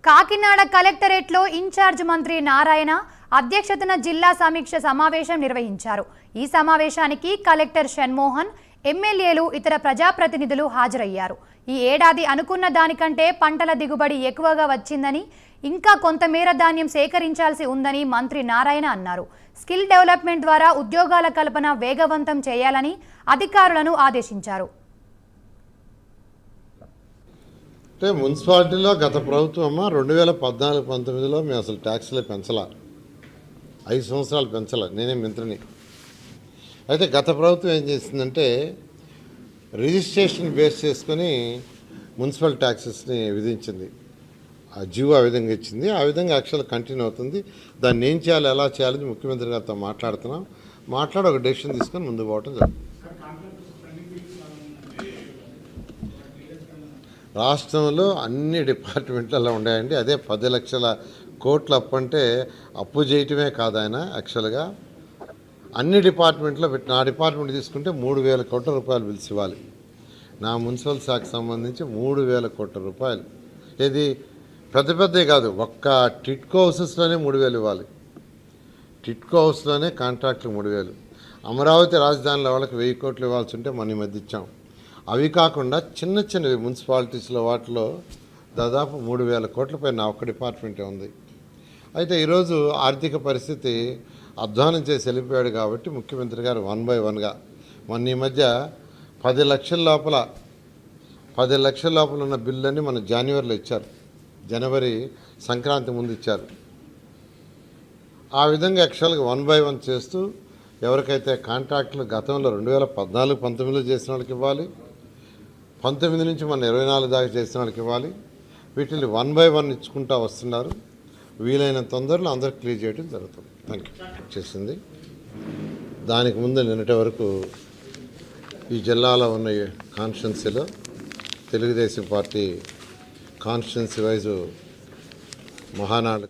కాకినాడ కలెక్టరేట్లో ఇన్ఛార్జ్ మంత్రి నారాయణ అధ్యక్షతన జిల్లా సమీక్ష సమావేశం నిర్వహించారు. ఈ సమావేశానికి కలెక్టర్ షణ్మోహన్, ఎమ్మెల్యేలు, ఇతర ప్రజాప్రతినిధులు హాజరయ్యారు. ఈ ఏడాది అనుకున్న దానికంటే పంటల దిగుబడి ఎక్కువగా వచ్చిందని, ఇంకా కొంతమేర ధాన్యం సేకరించాల్సి ఉందని మంత్రి నారాయణ అన్నారు. స్కిల్ డెవలప్మెంట్ ద్వారా ఉద్యోగాల కల్పన వేగవంతం చేయాలని అధికారులను ఆదేశించారు. అంటే మున్సిపాలిటీలో గత ప్రభుత్వం 2014-19లో మేము అసలు ట్యాక్స్లే పెంచలా, 5 సంవత్సరాలు పెంచలా. నేనే మంత్రిని. అయితే గత ప్రభుత్వం ఏం చేసిందంటే రిజిస్ట్రేషన్ బేస్ చేసుకొని మున్సిపల్ ట్యాక్సెస్ని విధించింది. ఆ జీవో ఆ విధంగా ఇచ్చింది. ఆ విధంగా యాక్చువల్ కంటిన్యూ అవుతుంది. దాన్ని ఏం చేయాలి, ఎలా చేయాలని ముఖ్యమంత్రి గారితో మాట్లాడుతున్నాం. మాట్లాడి ఒక డెసిషన్ తీసుకొని ముందుకు పోవటం జరుగుతుంది. రాష్ట్రంలో అన్ని డిపార్ట్మెంట్లలో ఉన్నాయండి. అదే 10 లక్షల కోట్ల అప్పు అంటే అప్పు చేయటమే కాదు ఆయన. యాక్చువల్గా అన్ని డిపార్ట్మెంట్లో పెట్టి నా డిపార్ట్మెంట్ తీసుకుంటే 3,000 కోట్ల రూపాయలు బిల్స్ ఇవ్వాలి. నా మున్సిపల్ శాఖకు సంబంధించి 3,000 కోట్ల రూపాయలు. ఏది పెద్ద పెద్దవి కాదు, ఒక్క టిట్కో హౌసెస్లోనే 3,000 ఇవ్వాలి. టిట్కో హౌస్లోనే కాంట్రాక్టులు 3,000. అమరావతి రాజధానిలో వాళ్ళకి 1,000 కోట్లు ఇవ్వాల్సి ఉంటే మన ఈ మధ్య ఇచ్చాం. అవి కాకుండా చిన్న చిన్నవి మున్సిపాలిటీస్లో వాటిలో దాదాపు 3,000 కోట్ల పైన ఒక్క డిపార్ట్మెంటే ఉంది. అయితే ఈరోజు ఆర్థిక పరిస్థితి అధ్వానం చేసి వెళ్ళిపోయాడు కాబట్టి ముఖ్యమంత్రి గారు 1 by 1గా మొన్న ఈ మధ్య 10 లక్షల లోపల ఉన్న బిల్లుని మన జనవరిలో ఇచ్చారు. జనవరి సంక్రాంతి ముందు ఇచ్చారు. ఆ విధంగా యాక్చువల్గా 1 by 1 చేస్తూ ఎవరికైతే కాంట్రాక్టులు గతంలో 2014-19లో చేసిన వాళ్ళకి ఇవ్వాలి, 19 నుంచి మన 24 దాకా చేసిన వాళ్ళకి ఇవ్వాలి. వీటిని 1 by 1 ఇచ్చుకుంటూ వస్తున్నారు. వీలైన తొందరలో అందరికి క్లియర్ చేయడం జరుగుతుంది. Thank you. చేసింది దానికి ముందు నిన్నటి వరకు ఈ జిల్లాలో ఉన్న కాన్స్టిట్యున్సీలో Telugu Desam party constituency wise Mahanadu